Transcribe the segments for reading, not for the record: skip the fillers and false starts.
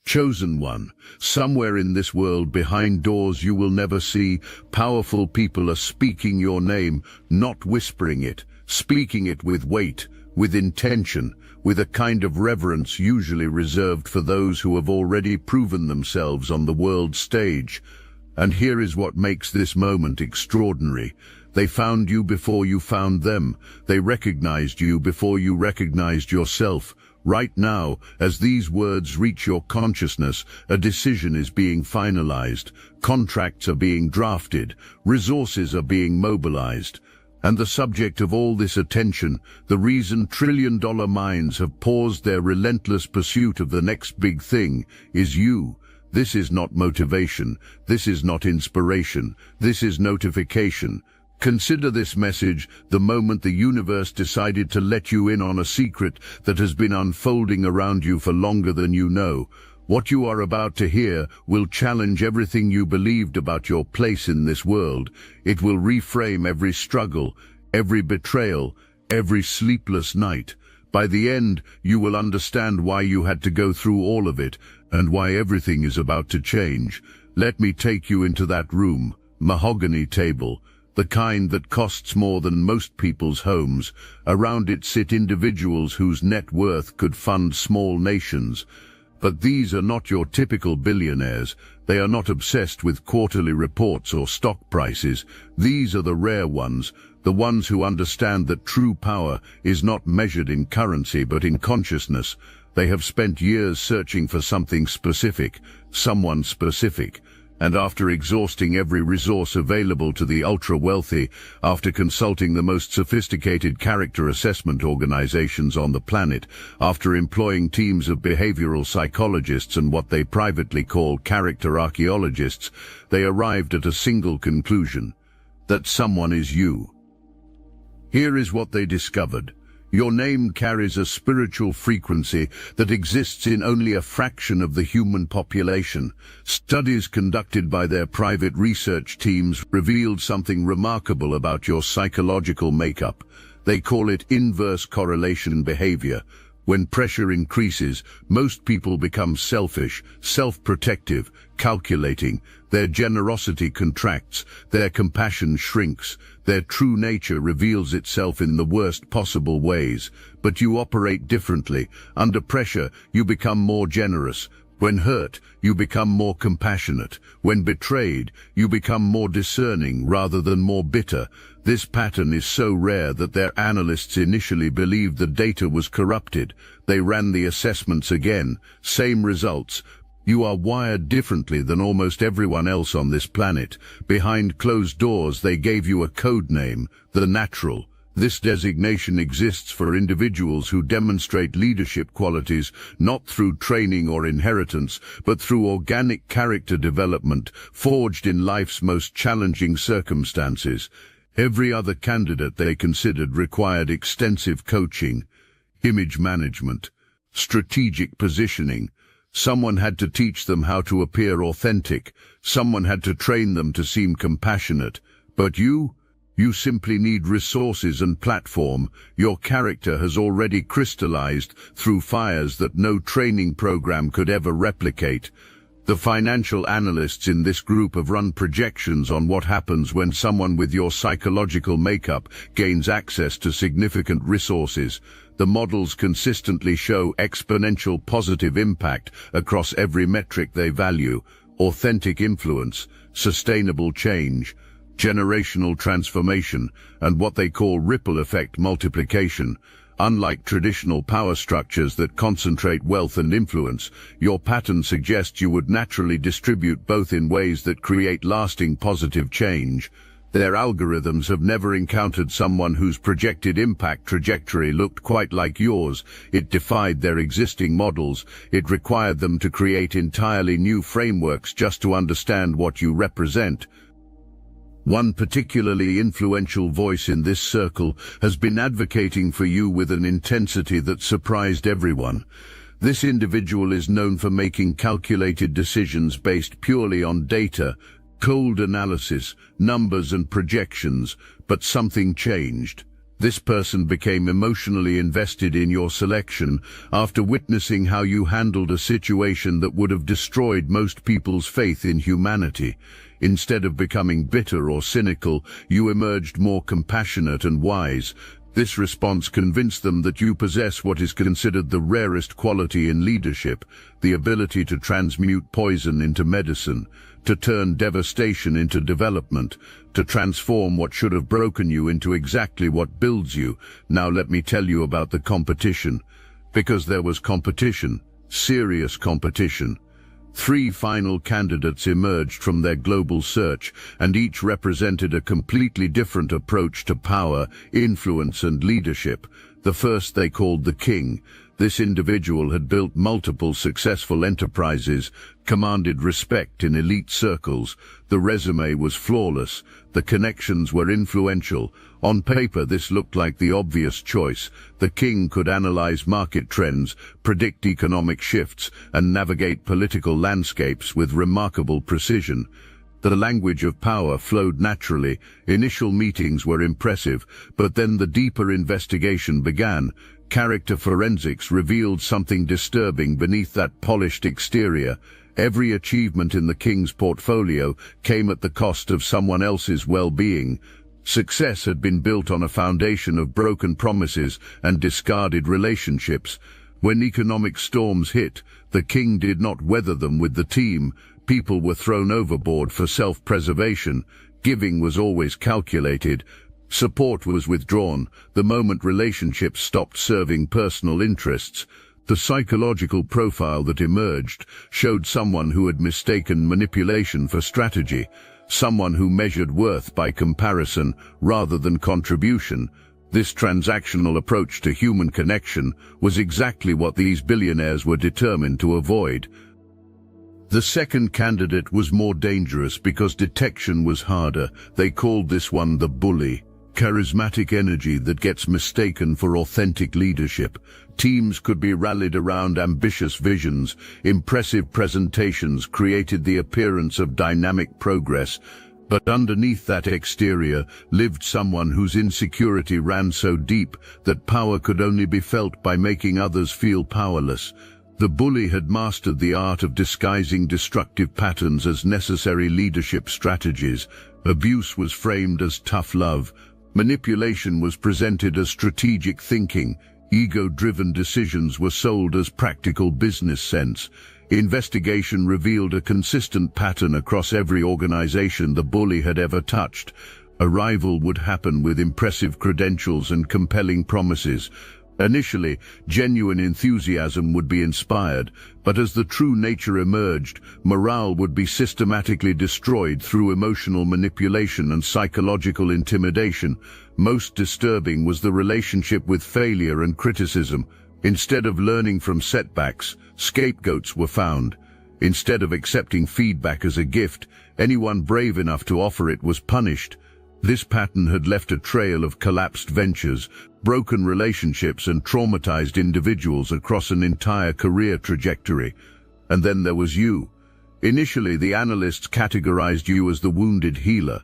Chosen one, somewhere in this world behind doors you will never see, powerful people are speaking your name, not whispering it, speaking it with weight, with intention, with a kind of reverence usually reserved for those who have already proven themselves on the world stage. And here is what makes this moment extraordinary. They found you before you found them. They recognized you before you recognized yourself. Right now, as these words reach your consciousness, a decision is being finalized, contracts are being drafted, resources are being mobilized. And the subject of all this attention, the reason trillion-dollar minds have paused their relentless pursuit of the next big thing, is you. This is not motivation, this is not inspiration, this is notification. Consider this message the moment the universe decided to let you in on a secret that has been unfolding around you for longer than you know. What you are about to hear will challenge everything you believed about your place in this world. It will reframe every struggle, every betrayal, every sleepless night. By the end, you will understand why you had to go through all of it and why everything is about to change. Let me take you into that room, mahogany table, the kind that costs more than most people's homes. Around it sit individuals whose net worth could fund small nations. But these are not your typical billionaires. They are not obsessed with quarterly reports or stock prices. These are the rare ones, the ones who understand that true power is not measured in currency but in consciousness. They have spent years searching for something specific, someone specific. And after exhausting every resource available to the ultra-wealthy, after consulting the most sophisticated character assessment organizations on the planet, after employing teams of behavioral psychologists and what they privately call character archaeologists, they arrived at a single conclusion: that someone is you. Here is what they discovered. Your name carries a spiritual frequency that exists in only a fraction of the human population. Studies conducted by their private research teams revealed something remarkable about your psychological makeup. They call it inverse correlation behavior. When pressure increases, most people become selfish, self-protective, calculating. Their generosity contracts, their compassion shrinks, their true nature reveals itself in the worst possible ways. But you operate differently. Under pressure, you become more generous. When hurt, you become more compassionate. When betrayed, you become more discerning rather than more bitter. This pattern is so rare that their analysts initially believed the data was corrupted. They ran the assessments again. Same results. You are wired differently than almost everyone else on this planet. Behind closed doors, they gave you a code name, the Natural. This designation exists for individuals who demonstrate leadership qualities not through training or inheritance, but through organic character development forged in life's most challenging circumstances. Every other candidate they considered required extensive coaching, image management, strategic positioning. Someone had to teach them how to appear authentic. Someone had to train them to seem compassionate. But you simply need resources and platform. Your character has already crystallized through fires that no training program could ever replicate. The financial analysts in this group have run projections on what happens when someone with your psychological makeup gains access to significant resources. The models consistently show exponential positive impact across every metric they value: authentic influence, sustainable change, generational transformation, and what they call ripple effect multiplication. Unlike traditional power structures that concentrate wealth and influence, your pattern suggests you would naturally distribute both in ways that create lasting positive change. Their algorithms have never encountered someone whose projected impact trajectory looked quite like yours. It defied their existing models. It required them to create entirely new frameworks just to understand what you represent. One particularly influential voice in this circle has been advocating for you with an intensity that surprised everyone. This individual is known for making calculated decisions based purely on data, cold analysis, numbers and projections, but something changed. This person became emotionally invested in your selection after witnessing how you handled a situation that would have destroyed most people's faith in humanity. Instead of becoming bitter or cynical, you emerged more compassionate and wise. This response convinced them that you possess what is considered the rarest quality in leadership, the ability to transmute poison into medicine, to turn devastation into development, to transform what should have broken you into exactly what builds you. Now let me tell you about the competition. Because there was competition, serious competition. 3 final candidates emerged from their global search, and each represented a completely different approach to power, influence, and leadership. The first they called the King. This individual had built multiple successful enterprises, commanded respect in elite circles. The resume was flawless. The connections were influential. On paper, this looked like the obvious choice. The King could analyze market trends, predict economic shifts, and navigate political landscapes with remarkable precision. The language of power flowed naturally. Initial meetings were impressive, but then the deeper investigation began. Character forensics revealed something disturbing beneath that polished exterior. Every achievement in the King's portfolio came at the cost of someone else's well-being. Success had been built on a foundation of broken promises and discarded relationships. When economic storms hit, the King did not weather them with the team. People were thrown overboard for self-preservation. Giving was always calculated. Support was withdrawn the moment relationships stopped serving personal interests. The psychological profile that emerged showed someone who had mistaken manipulation for strategy, someone who measured worth by comparison rather than contribution. This transactional approach to human connection was exactly what these billionaires were determined to avoid. The second candidate was more dangerous because detection was harder. They called this one the bully. Charismatic energy that gets mistaken for authentic leadership. Teams could be rallied around ambitious visions. Impressive presentations created the appearance of dynamic progress. But underneath that exterior lived someone whose insecurity ran so deep that power could only be felt by making others feel powerless. The bully had mastered the art of disguising destructive patterns as necessary leadership strategies. Abuse was framed as tough love. Manipulation was presented as strategic thinking. Ego-driven decisions were sold as practical business sense. Investigation revealed a consistent pattern across every organization the bully had ever touched. Arrival would happen with impressive credentials and compelling promises. Initially, genuine enthusiasm would be inspired, but as the true nature emerged, morale would be systematically destroyed through emotional manipulation and psychological intimidation. Most disturbing was the relationship with failure and criticism. Instead of learning from setbacks, scapegoats were found. Instead of accepting feedback as a gift, anyone brave enough to offer it was punished. This pattern had left a trail of collapsed ventures, broken relationships, and traumatized individuals across an entire career trajectory. And then there was you. Initially, the analysts categorized you as the wounded healer,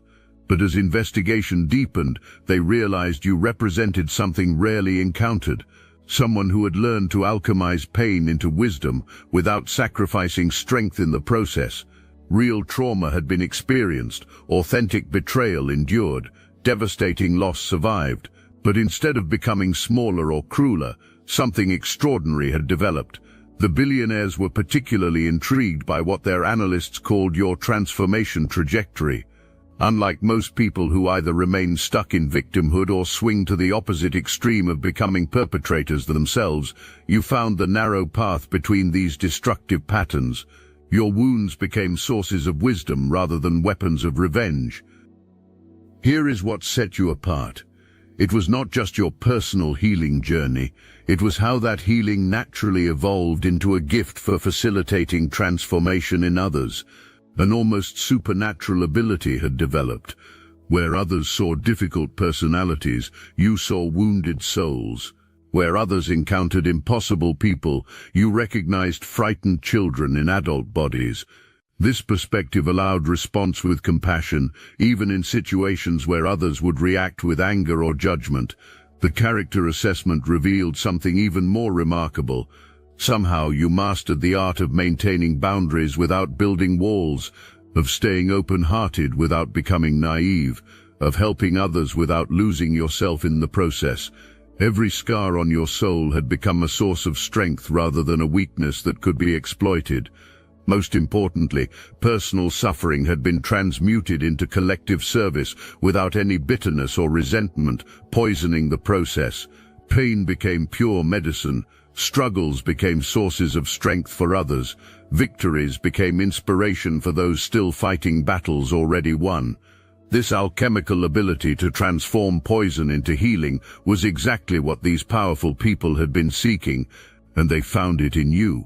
but as investigation deepened, they realized you represented something rarely encountered, someone who had learned to alchemize pain into wisdom without sacrificing strength in the process. Real trauma had been experienced, authentic betrayal endured, devastating loss survived, but instead of becoming smaller or crueler, something extraordinary had developed. The billionaires were particularly intrigued by what their analysts called your transformation trajectory. Unlike most people who either remain stuck in victimhood or swing to the opposite extreme of becoming perpetrators themselves, you found the narrow path between these destructive patterns. Your wounds became sources of wisdom rather than weapons of revenge. Here is what set you apart. It was not just your personal healing journey, it was how that healing naturally evolved into a gift for facilitating transformation in others. An almost supernatural ability had developed. Where others saw difficult personalities, you saw wounded souls. Where others encountered impossible people, you recognized frightened children in adult bodies. This perspective allowed response with compassion, even in situations where others would react with anger or judgment. The character assessment revealed something even more remarkable. Somehow you mastered the art of maintaining boundaries without building walls, of staying open-hearted without becoming naive, of helping others without losing yourself in the process. Every scar on your soul had become a source of strength rather than a weakness that could be exploited. Most importantly, personal suffering had been transmuted into collective service without any bitterness or resentment poisoning the process. Pain became pure medicine. Struggles became sources of strength for others. Victories became inspiration for those still fighting battles already won. This alchemical ability to transform poison into healing was exactly what these powerful people had been seeking, and they found it in you.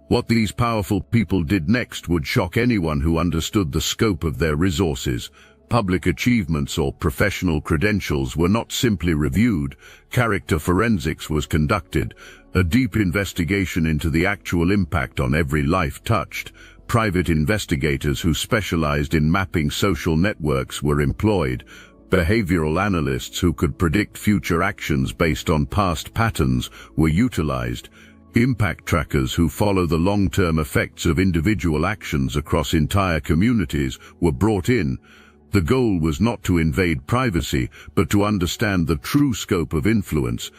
What these powerful people did next would shock anyone who understood the scope of their resources. Public achievements or professional credentials were not simply reviewed. Character forensics was conducted, a deep investigation into the actual impact on every life touched. Private investigators who specialized in mapping social networks were employed. Behavioral analysts who could predict future actions based on past patterns were utilized. Impact trackers who follow the long-term effects of individual actions across entire communities were brought in. The goal was not to invade privacy, but to understand the true scope of influence.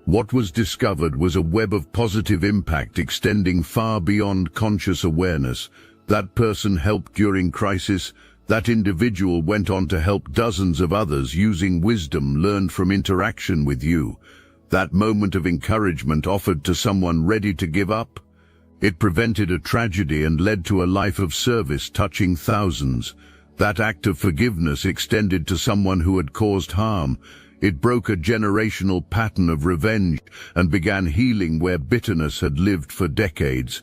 What was discovered was a web of positive impact extending far beyond conscious awareness. That person helped during crisis. That individual went on to help dozens of others using wisdom learned from interaction with you. That moment of encouragement offered to someone ready to give up. It prevented a tragedy and led to a life of service touching thousands. That act of forgiveness extended to someone who had caused harm. It broke a generational pattern of revenge and began healing where bitterness had lived for decades.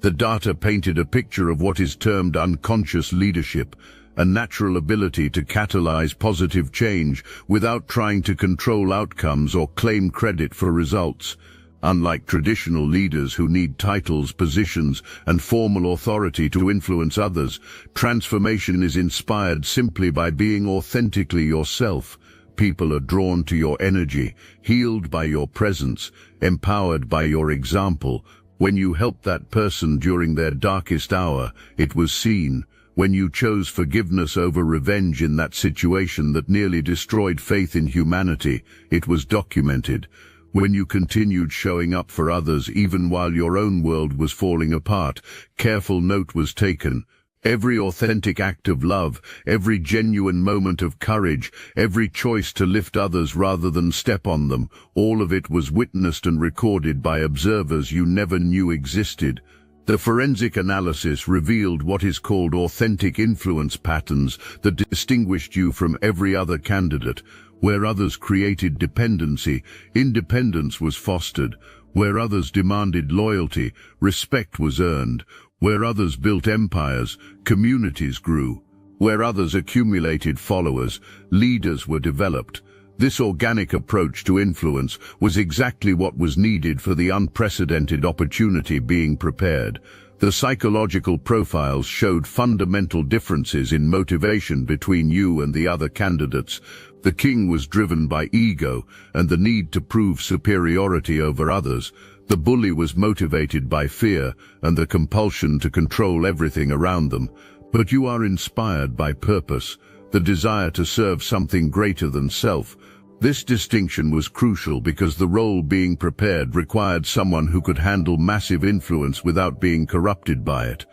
The data painted a picture of what is termed unconscious leadership, a natural ability to catalyze positive change without trying to control outcomes or claim credit for results. Unlike traditional leaders who need titles, positions, and formal authority to influence others, transformation is inspired simply by being authentically yourself. People are drawn to your energy, healed by your presence, empowered by your example. When you helped that person during their darkest hour, it was seen. When you chose forgiveness over revenge in that situation that nearly destroyed faith in humanity, it was documented. When you continued showing up for others even while your own world was falling apart, careful note was taken. Every authentic act of love, every genuine moment of courage, every choice to lift others rather than step on them, all of it was witnessed and recorded by observers you never knew existed. The forensic analysis revealed what is called authentic influence patterns that distinguished you from every other candidate. Where others created dependency, independence was fostered. Where others demanded loyalty, respect was earned. Where others built empires, communities grew. Where others accumulated followers, leaders were developed. This organic approach to influence was exactly what was needed for the unprecedented opportunity being prepared. The psychological profiles showed fundamental differences in motivation between you and the other candidates. The king was driven by ego and the need to prove superiority over others. The bully was motivated by fear and the compulsion to control everything around them. But you are inspired by purpose, the desire to serve something greater than self. This distinction was crucial because the role being prepared required someone who could handle massive influence without being corrupted by it.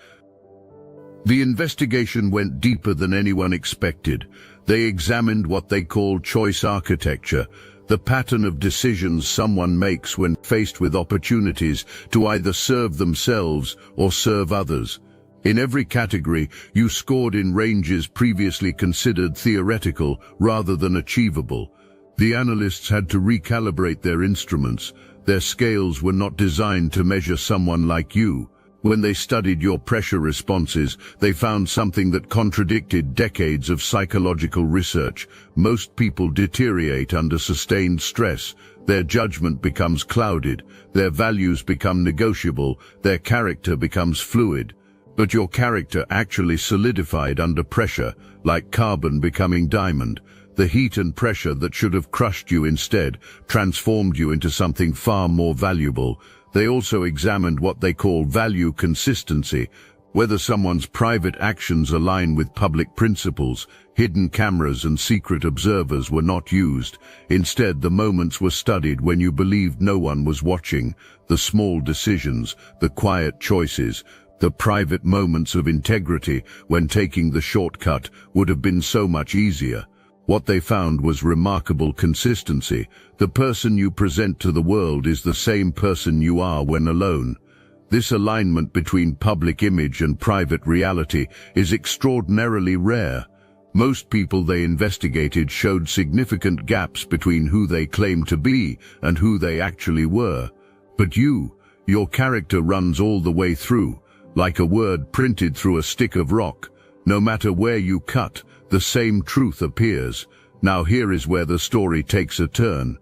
The investigation went deeper than anyone expected. They examined what they called choice architecture, the pattern of decisions someone makes when faced with opportunities to either serve themselves or serve others. In every category, you scored in ranges previously considered theoretical rather than achievable. The analysts had to recalibrate their instruments. Their scales were not designed to measure someone like you. When they studied your pressure responses, they found something that contradicted decades of psychological research. Most people deteriorate under sustained stress. Their judgment becomes clouded. Their values become negotiable. Their character becomes fluid. But your character actually solidified under pressure, like carbon becoming diamond. The heat and pressure that should have crushed you instead transformed you into something far more valuable. They also examined what they call value consistency, whether someone's private actions align with public principles. Hidden cameras and secret observers were not used. Instead, the moments were studied when you believed no one was watching. The small decisions, the quiet choices, the private moments of integrity when taking the shortcut would have been so much easier. What they found was remarkable consistency. The person you present to the world is the same person you are when alone. This alignment between public image and private reality is extraordinarily rare. Most people they investigated showed significant gaps between who they claimed to be and who they actually were. But your character runs all the way through, like a word printed through a stick of rock. No matter where you cut, the same truth appears. Now here is where the story takes a turn.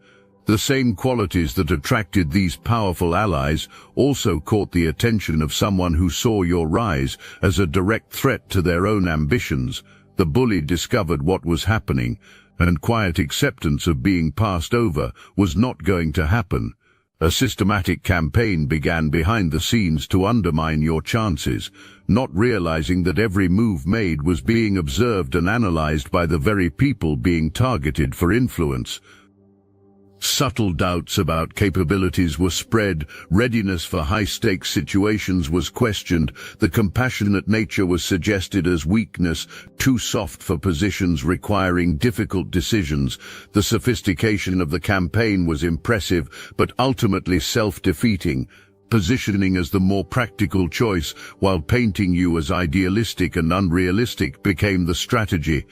The same qualities that attracted these powerful allies also caught the attention of someone who saw your rise as a direct threat to their own ambitions. The bully discovered what was happening, and quiet acceptance of being passed over was not going to happen. A systematic campaign began behind the scenes to undermine your chances, not realizing that every move made was being observed and analyzed by the very people being targeted for influence. Subtle doubts about capabilities were spread, readiness for high-stakes situations was questioned, the compassionate nature was suggested as weakness, too soft for positions requiring difficult decisions. The sophistication of the campaign was impressive, but ultimately self-defeating, positioning as the more practical choice, while painting you as idealistic and unrealistic became the strategy.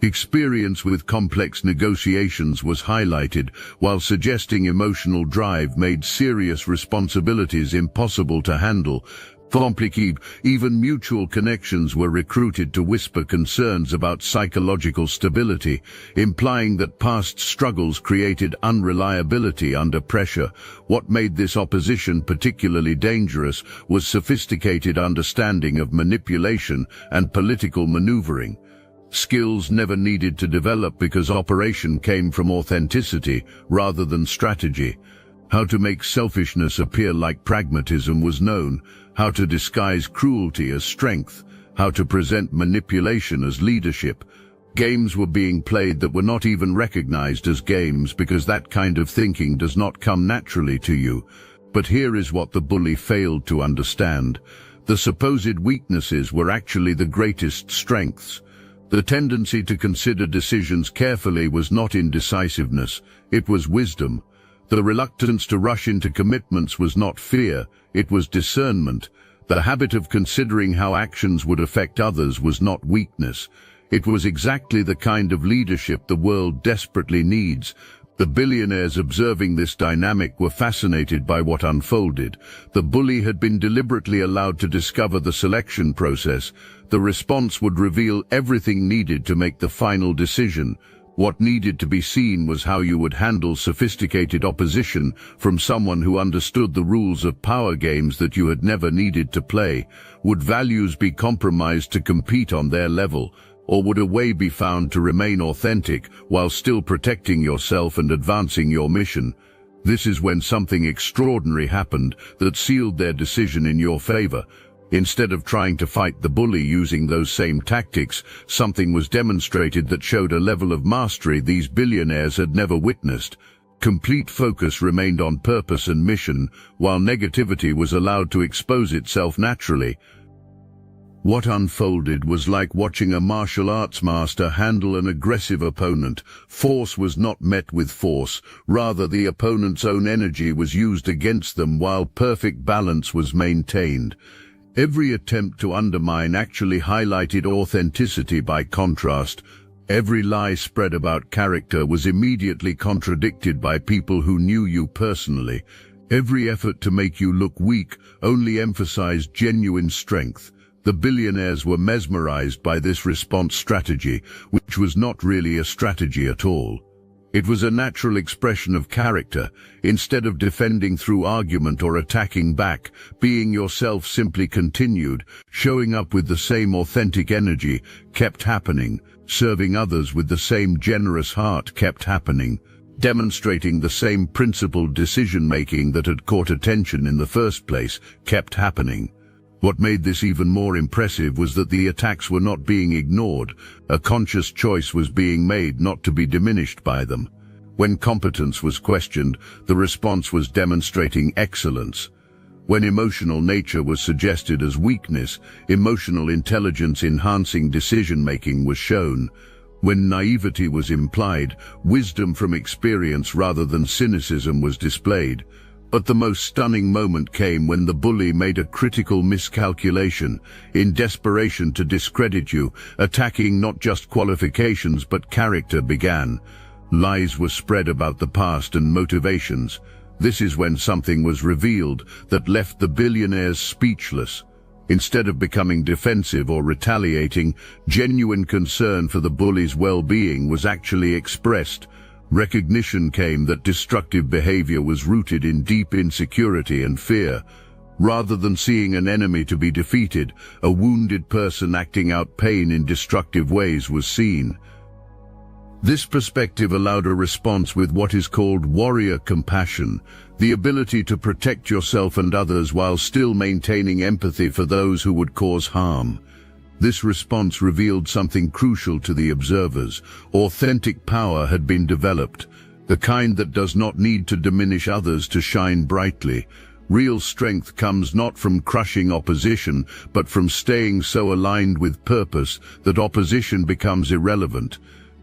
Experience with complex negotiations was highlighted, while suggesting emotional drive made serious responsibilities impossible to handle. Complicated, even mutual connections were recruited to whisper concerns about psychological stability, implying that past struggles created unreliability under pressure. What made this opposition particularly dangerous was sophisticated understanding of manipulation and political maneuvering. Skills never needed to develop because operation came from authenticity rather than strategy. How to make selfishness appear like pragmatism was known, how to disguise cruelty as strength, how to present manipulation as leadership. Games were being played that were not even recognized as games because that kind of thinking does not come naturally to you. But here is what the bully failed to understand. The supposed weaknesses were actually the greatest strengths. The tendency to consider decisions carefully was not indecisiveness, it was wisdom. The reluctance to rush into commitments was not fear, it was discernment. The habit of considering how actions would affect others was not weakness. It was exactly the kind of leadership the world desperately needs. The billionaires observing this dynamic were fascinated by what unfolded. The bully had been deliberately allowed to discover the selection process. The response would reveal everything needed to make the final decision. What needed to be seen was how you would handle sophisticated opposition from someone who understood the rules of power games that you had never needed to play. Would values be compromised to compete on their level? Or would a way be found to remain authentic while still protecting yourself and advancing your mission? This is when something extraordinary happened that sealed their decision in your favor. Instead of trying to fight the bully using those same tactics, something was demonstrated that showed a level of mastery these billionaires had never witnessed. Complete focus remained on purpose and mission, while negativity was allowed to expose itself naturally. What unfolded was like watching a martial arts master handle an aggressive opponent. Force was not met with force, rather the opponent's own energy was used against them while perfect balance was maintained. Every attempt to undermine actually highlighted authenticity by contrast. Every lie spread about character was immediately contradicted by people who knew you personally. Every effort to make you look weak only emphasized genuine strength. The billionaires were mesmerized by this response strategy, which was not really a strategy at all. It was a natural expression of character. Instead of defending through argument or attacking back, being yourself simply continued. Showing up with the same authentic energy kept happening. Serving others with the same generous heart kept happening, demonstrating the same principled decision-making that had caught attention in the first place kept happening. What made this even more impressive was that the attacks were not being ignored. A conscious choice was being made not to be diminished by them. When competence was questioned, the response was demonstrating excellence. When emotional nature was suggested as weakness, emotional intelligence enhancing decision-making was shown. When naivety was implied, wisdom from experience rather than cynicism was displayed. But the most stunning moment came when the bully made a critical miscalculation, in desperation to discredit you, attacking not just qualifications but character began. Lies were spread about the past and motivations. This is when something was revealed that left the billionaires speechless. Instead of becoming defensive or retaliating, genuine concern for the bully's well-being was actually expressed. Recognition came that destructive behavior was rooted in deep insecurity and fear. Rather than seeing an enemy to be defeated, a wounded person acting out pain in destructive ways was seen. This perspective allowed a response with what is called warrior compassion, the ability to protect yourself and others while still maintaining empathy for those who would cause harm. This response revealed something crucial to the observers. Authentic power had been developed, the kind that does not need to diminish others to shine brightly. Real strength comes not from crushing opposition, but from staying so aligned with purpose that opposition becomes irrelevant.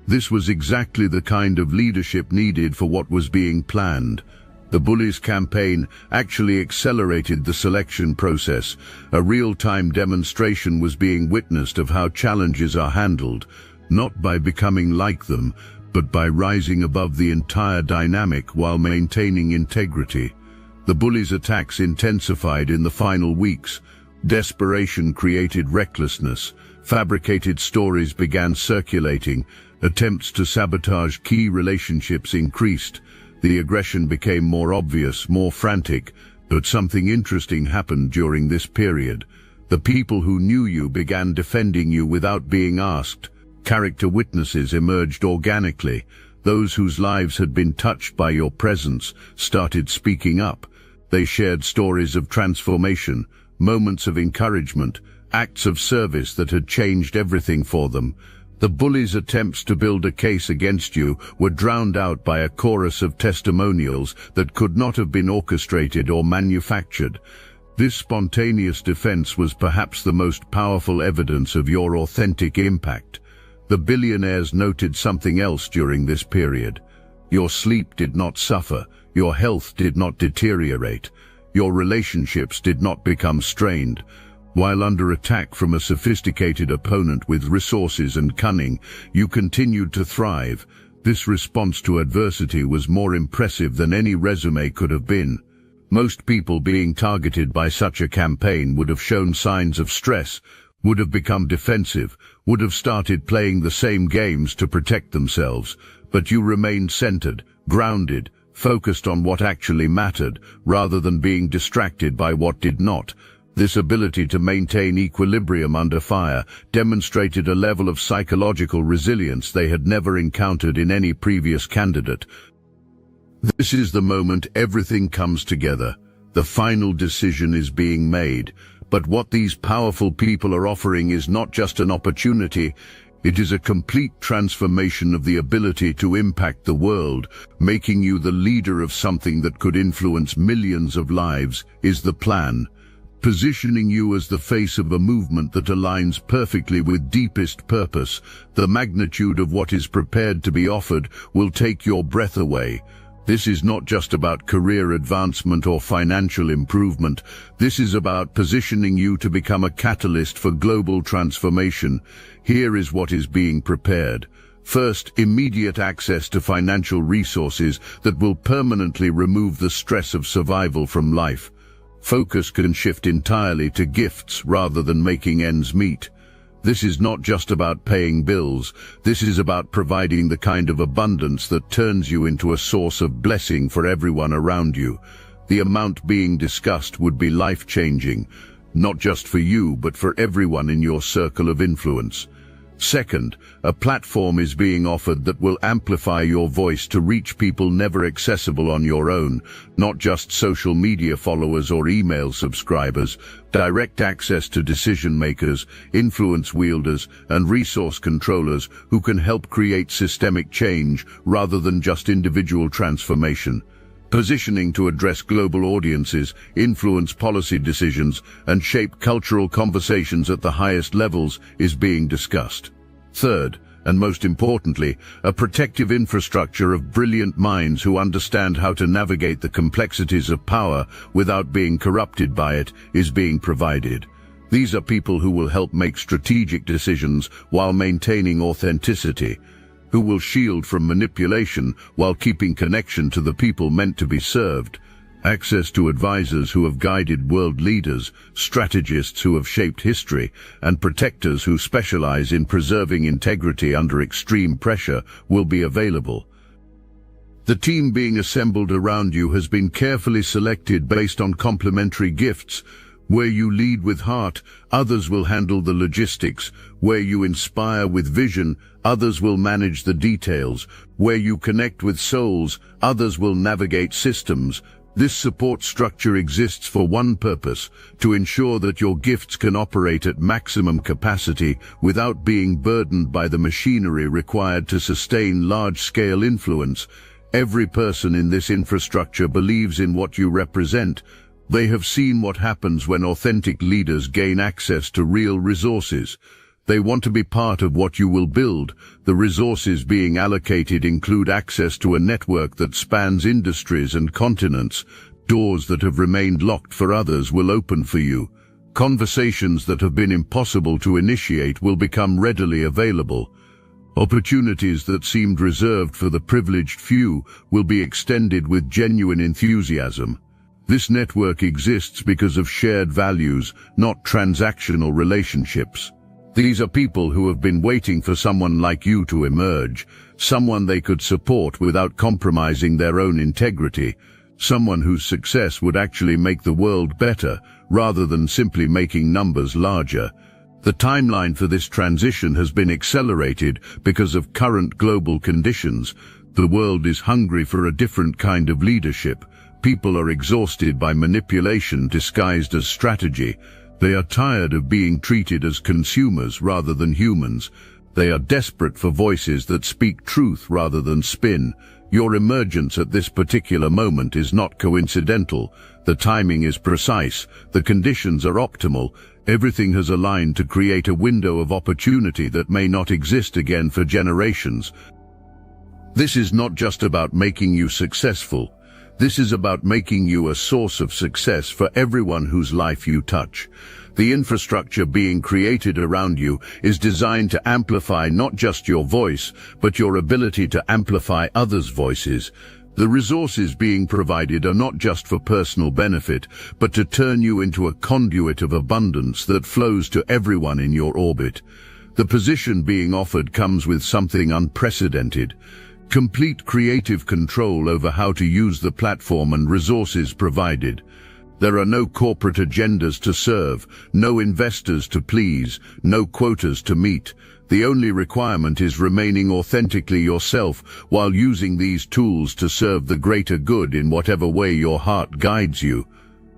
This was exactly the kind of leadership needed for what was being planned. The bullies' campaign actually accelerated the selection process. A real-time demonstration was being witnessed of how challenges are handled, not by becoming like them, but by rising above the entire dynamic while maintaining integrity. The bullies' attacks intensified in the final weeks. Desperation created recklessness. Fabricated stories began circulating. Attempts to sabotage key relationships increased. The aggression became more obvious, more frantic, but something interesting happened during this period. The people who knew you began defending you without being asked. Character witnesses emerged organically. Those whose lives had been touched by your presence started speaking up. They shared stories of transformation, moments of encouragement, acts of service that had changed everything for them. The bullies' attempts to build a case against you were drowned out by a chorus of testimonials that could not have been orchestrated or manufactured. This spontaneous defense was perhaps the most powerful evidence of your authentic impact. The billionaires noted something else during this period. Your sleep did not suffer, your health did not deteriorate, your relationships did not become strained. While under attack from a sophisticated opponent with resources and cunning, you continued to thrive. This response to adversity was more impressive than any resume could have been. Most people being targeted by such a campaign would have shown signs of stress, would have become defensive, would have started playing the same games to protect themselves, but you remained centered, grounded, focused on what actually mattered, rather than being distracted by what did not. This ability to maintain equilibrium under fire demonstrated a level of psychological resilience they had never encountered in any previous candidate. This is the moment everything comes together. The final decision is being made. But what these powerful people are offering is not just an opportunity, it is a complete transformation of the ability to impact the world. Making you the leader of something that could influence millions of lives is the plan. Positioning you as the face of a movement that aligns perfectly with deepest purpose, the magnitude of what is prepared to be offered will take your breath away. This is not just about career advancement or financial improvement. This is about positioning you to become a catalyst for global transformation. Here is what is being prepared. First, immediate access to financial resources that will permanently remove the stress of survival from life. Focus can shift entirely to gifts rather than making ends meet. This is not just about paying bills. This is about providing the kind of abundance that turns you into a source of blessing for everyone around you. The amount being discussed would be life-changing, not just for you, but for everyone in your circle of influence. Second, a platform is being offered that will amplify your voice to reach people never accessible on your own, not just social media followers or email subscribers. Direct access to decision makers, influence wielders, and resource controllers who can help create systemic change rather than just individual transformation. Positioning to address global audiences, influence policy decisions, and shape cultural conversations at the highest levels is being discussed. Third, and most importantly, a protective infrastructure of brilliant minds who understand how to navigate the complexities of power without being corrupted by it is being provided. These are people who will help make strategic decisions while maintaining authenticity, who will shield from manipulation while keeping connection to the people meant to be served. Access to advisors who have guided world leaders, strategists who have shaped history, and protectors who specialize in preserving integrity under extreme pressure will be available. The team being assembled around you has been carefully selected based on complementary gifts. Where you lead with heart, others will handle the logistics. Where you inspire with vision, others will manage the details. Where you connect with souls, others will navigate systems. This support structure exists for one purpose: to ensure that your gifts can operate at maximum capacity without being burdened by the machinery required to sustain large-scale influence. Every person in this infrastructure believes in what you represent. They have seen what happens when authentic leaders gain access to real resources. They want to be part of what you will build. The resources being allocated include access to a network that spans industries and continents. Doors that have remained locked for others will open for you. Conversations that have been impossible to initiate will become readily available. Opportunities that seemed reserved for the privileged few will be extended with genuine enthusiasm. This network exists because of shared values, not transactional relationships. These are people who have been waiting for someone like you to emerge, someone they could support without compromising their own integrity, someone whose success would actually make the world better rather than simply making numbers larger. The timeline for this transition has been accelerated because of current global conditions. The world is hungry for a different kind of leadership. People are exhausted by manipulation disguised as strategy. They are tired of being treated as consumers rather than humans. They are desperate for voices that speak truth rather than spin. Your emergence at this particular moment is not coincidental. The timing is precise. The conditions are optimal. Everything has aligned to create a window of opportunity that may not exist again for generations. This is not just about making you successful. This is about making you a source of success for everyone whose life you touch. The infrastructure being created around you is designed to amplify not just your voice, but your ability to amplify others' voices. The resources being provided are not just for personal benefit, but to turn you into a conduit of abundance that flows to everyone in your orbit. The position being offered comes with something unprecedented: complete creative control over how to use the platform and resources provided. There are no corporate agendas to serve, no investors to please, no quotas to meet. The only requirement is remaining authentically yourself while using these tools to serve the greater good in whatever way your heart guides you.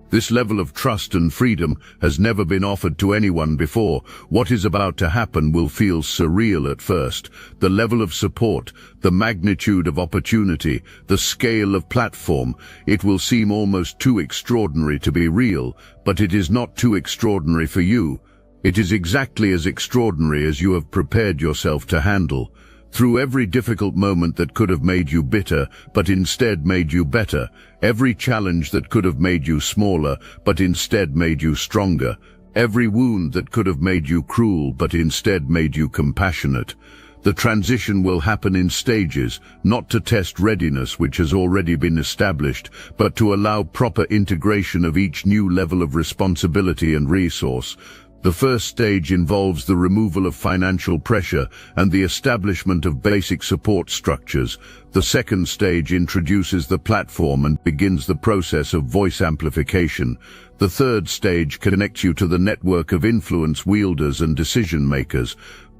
This level of trust and freedom has never been offered to anyone before. What is about to happen will feel surreal at first. The level of support, the magnitude of opportunity, the scale of platform, it will seem almost too extraordinary to be real, but it is not too extraordinary for you. It is exactly as extraordinary as you have prepared yourself to handle. Through every difficult moment that could have made you bitter, but instead made you better, every challenge that could have made you smaller, but instead made you stronger, every wound that could have made you cruel, but instead made you compassionate. The transition will happen in stages, not to test readiness which has already been established, but to allow proper integration of each new level of responsibility and resource. The first stage involves the removal of financial pressure and the establishment of basic support structures. The second stage introduces the platform and begins the process of voice amplification. The third stage connects you to the network of influence wielders and decision makers.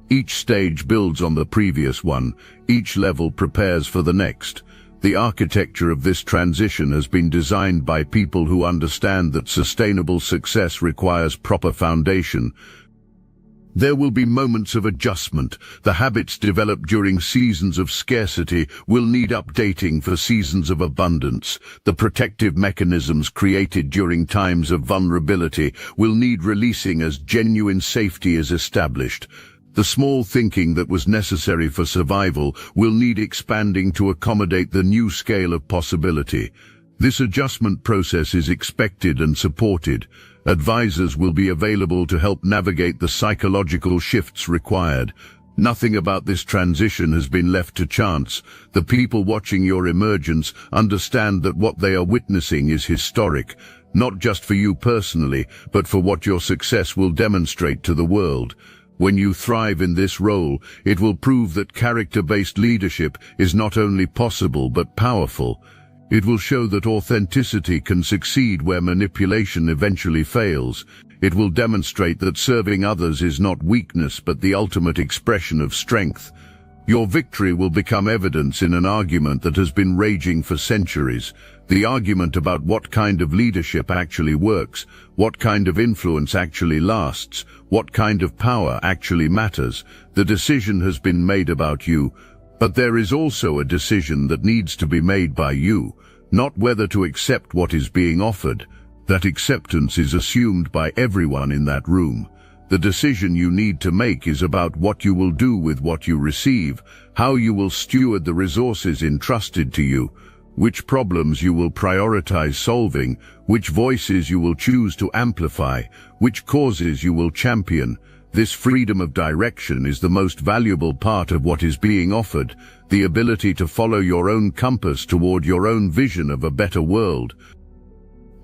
Each stage builds on the previous one. Each level prepares for the next. The architecture of this transition has been designed by people who understand that sustainable success requires proper foundation. There will be moments of adjustment. The habits developed during seasons of scarcity will need updating for seasons of abundance. The protective mechanisms created during times of vulnerability will need releasing as genuine safety is established. The small thinking that was necessary for survival will need expanding to accommodate the new scale of possibility. This adjustment process is expected and supported. Advisors will be available to help navigate the psychological shifts required. Nothing about this transition has been left to chance. The people watching your emergence understand that what they are witnessing is historic, not just for you personally, but for what your success will demonstrate to the world. When you thrive in this role, it will prove that character-based leadership is not only possible but powerful. It will show that authenticity can succeed where manipulation eventually fails. It will demonstrate that serving others is not weakness but the ultimate expression of strength. Your victory will become evidence in an argument that has been raging for centuries. The argument about what kind of leadership actually works, what kind of influence actually lasts, what kind of power actually matters. The decision has been made about you, but there is also a decision that needs to be made by you, not whether to accept what is being offered. That acceptance is assumed by everyone in that room. The decision you need to make is about what you will do with what you receive, how you will steward the resources entrusted to you, which problems you will prioritize solving, which voices you will choose to amplify, which causes you will champion. This freedom of direction is the most valuable part of what is being offered, the ability to follow your own compass toward your own vision of a better world.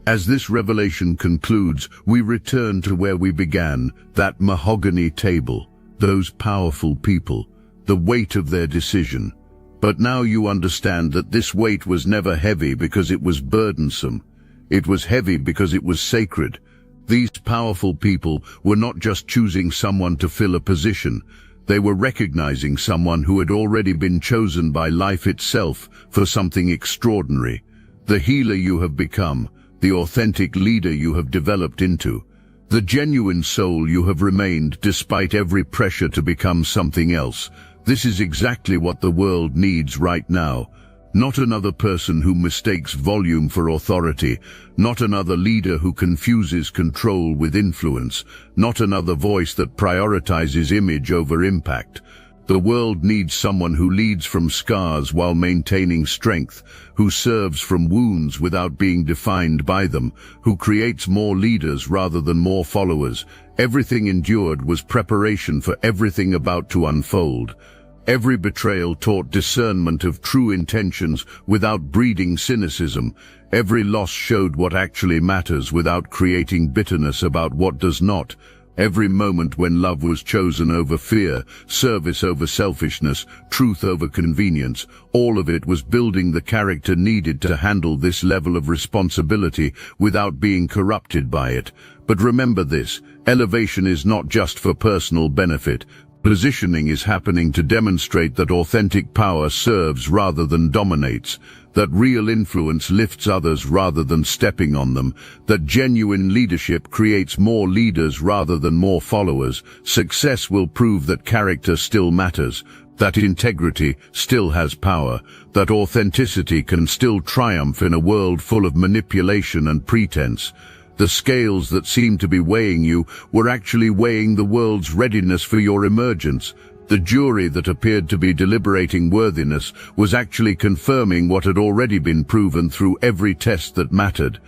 As this revelation concludes, we return to where we began, that mahogany table, those powerful people, the weight of their decision. But now you understand that this weight was never heavy because it was burdensome. It was heavy because it was sacred. These powerful people were not just choosing someone to fill a position. They were recognizing someone who had already been chosen by life itself for something extraordinary. The healer you have become, the authentic leader you have developed into, the genuine soul you have remained despite every pressure to become something else. This is exactly what the world needs right now. Not another person who mistakes volume for authority, not another leader who confuses control with influence, not another voice that prioritizes image over impact. The world needs someone who leads from scars while maintaining strength, who serves from wounds without being defined by them, who creates more leaders rather than more followers. Everything endured was preparation for everything about to unfold. Every betrayal taught discernment of true intentions without breeding cynicism. Every loss showed what actually matters without creating bitterness about what does not. Every moment when love was chosen over fear, service over selfishness, truth over convenience, all of it was building the character needed to handle this level of responsibility without being corrupted by it. But remember this, elevation is not just for personal benefit. Positioning is happening to demonstrate that authentic power serves rather than dominates, that real influence lifts others rather than stepping on them, that genuine leadership creates more leaders rather than more followers. Success will prove that character still matters, that integrity still has power, that authenticity can still triumph in a world full of manipulation and pretense. The scales that seemed to be weighing you were actually weighing the world's readiness for your emergence. The jury that appeared to be deliberating worthiness was actually confirming what had already been proven through every test that mattered.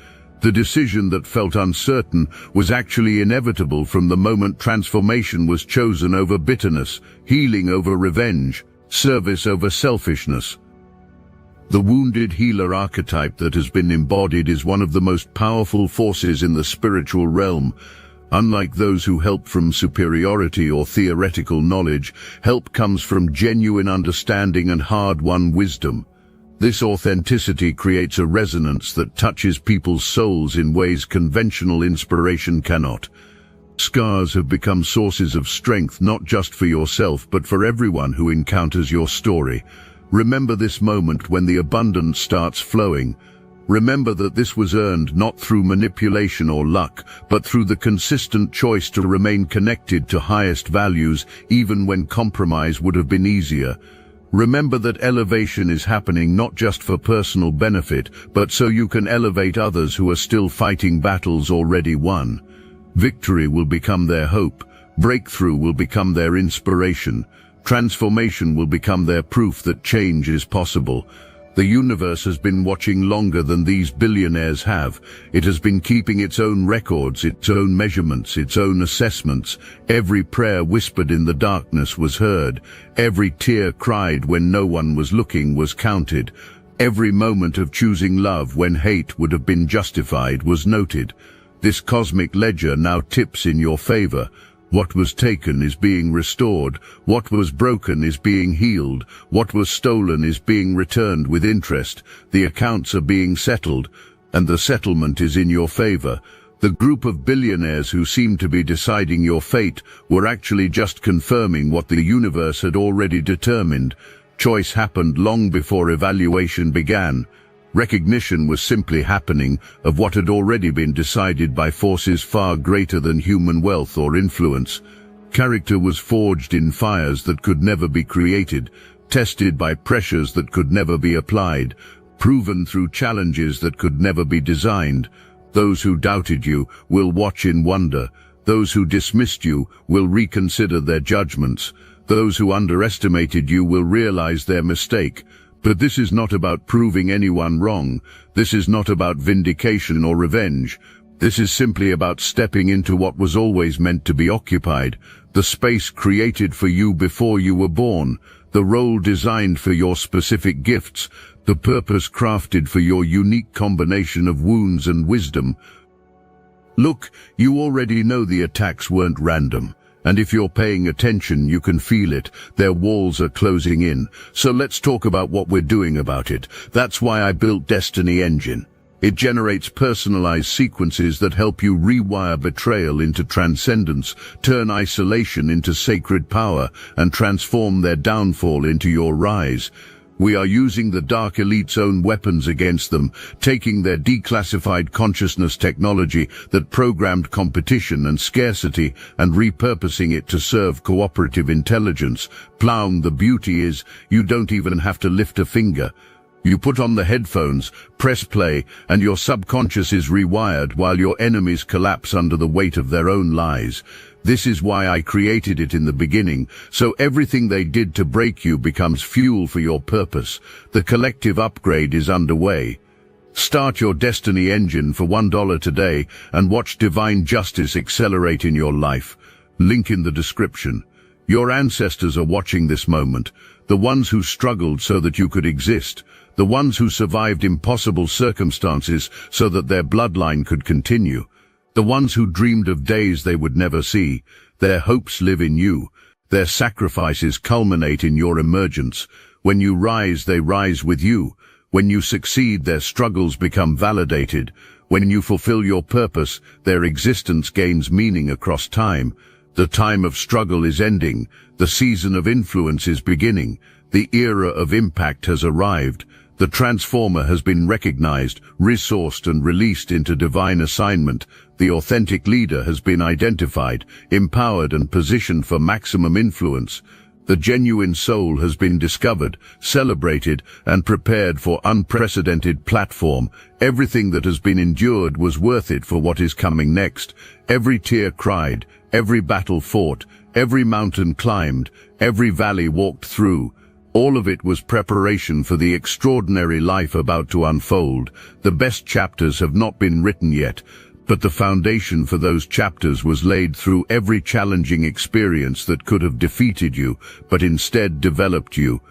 The decision that felt uncertain was actually inevitable from the moment transformation was chosen over bitterness, healing over revenge, service over selfishness. The wounded healer archetype that has been embodied is one of the most powerful forces in the spiritual realm. Unlike those who help from superiority or theoretical knowledge, help comes from genuine understanding and hard-won wisdom. This authenticity creates a resonance that touches people's souls in ways conventional inspiration cannot. Scars have become sources of strength not just for yourself but for everyone who encounters your story. Remember this moment when the abundance starts flowing. Remember that this was earned not through manipulation or luck, but through the consistent choice to remain connected to highest values even when compromise would have been easier. Remember that elevation is happening not just for personal benefit, but so you can elevate others who are still fighting battles already won. Victory will become their hope, breakthrough will become their inspiration, transformation will become their proof that change is possible. The universe has been watching longer than these billionaires have. It has been keeping its own records, its own measurements, its own assessments. Every prayer whispered in the darkness was heard. Every tear cried when no one was looking was counted. Every moment of choosing love when hate would have been justified was noted. This cosmic ledger now tips in your favor. What was taken is being restored. What was broken is being healed. What was stolen is being returned with interest. The accounts are being settled, and the settlement is in your favor. The group of billionaires who seemed to be deciding your fate were actually just confirming what the universe had already determined. Choice happened long before evaluation began. Recognition was simply happening of what had already been decided by forces far greater than human wealth or influence. Character was forged in fires that could never be created, tested by pressures that could never be applied, proven through challenges that could never be designed. Those who doubted you will watch in wonder. Those who dismissed you will reconsider their judgments. Those who underestimated you will realize their mistake. But this is not about proving anyone wrong. This is not about vindication or revenge. This is simply about stepping into what was always meant to be occupied, the space created for you before you were born, the role designed for your specific gifts, the purpose crafted for your unique combination of wounds and wisdom. Look, you already know the attacks weren't random. And if you're paying attention, you can feel it. Their walls are closing in. So let's talk about what we're doing about it. That's why I built Destiny Engine. It generates personalized sequences that help you rewire betrayal into transcendence, turn isolation into sacred power, and transform their downfall into your rise. We are using the Dark Elite's own weapons against them, taking their declassified consciousness technology that programmed competition and scarcity and repurposing it to serve cooperative intelligence. Plown, the beauty is, you don't even have to lift a finger. You put on the headphones, press play, and your subconscious is rewired while your enemies collapse under the weight of their own lies. This is why I created it in the beginning, so everything they did to break you becomes fuel for your purpose. The collective upgrade is underway. Start your Destiny Engine for $1 today and watch divine justice accelerate in your life. Link in the description. Your ancestors are watching this moment, the ones who struggled so that you could exist, the ones who survived impossible circumstances so that their bloodline could continue. The ones who dreamed of days they would never see. Their hopes live in you. Their sacrifices culminate in your emergence. When you rise, they rise with you. When you succeed, their struggles become validated. When you fulfill your purpose, their existence gains meaning across time. The time of struggle is ending. The season of influence is beginning. The era of impact has arrived. The transformer has been recognized, resourced and released into divine assignment. The authentic leader has been identified, empowered and positioned for maximum influence. The genuine soul has been discovered, celebrated and prepared for unprecedented platform. Everything that has been endured was worth it for what is coming next. Every tear cried, every battle fought, every mountain climbed, every valley walked through. All of it was preparation for the extraordinary life about to unfold. The best chapters have not been written yet, but the foundation for those chapters was laid through every challenging experience that could have defeated you, but instead developed you.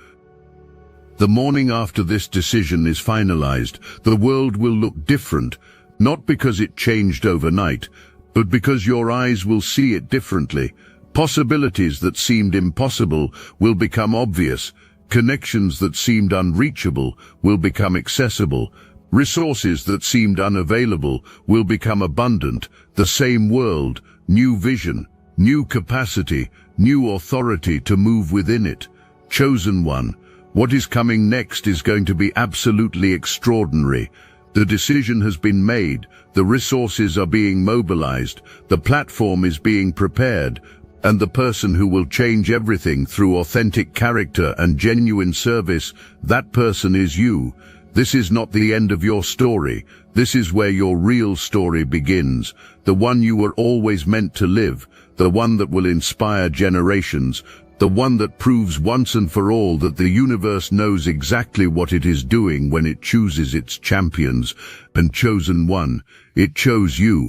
The morning after this decision is finalized, the world will look different, not because it changed overnight, but because your eyes will see it differently. Possibilities that seemed impossible will become obvious. Connections that seemed unreachable will become accessible. Resources that seemed unavailable will become abundant. The same world, new vision, new capacity, new authority to move within it. Chosen one, what is coming next is going to be absolutely extraordinary. The decision has been made, the resources are being mobilized, the platform is being prepared, and the person who will change everything through authentic character and genuine service, that person is you. This is not the end of your story. This is where your real story begins, the one you were always meant to live, the one that will inspire generations, the one that proves once and for all that the universe knows exactly what it is doing when it chooses its champions. And chosen one, it chose you.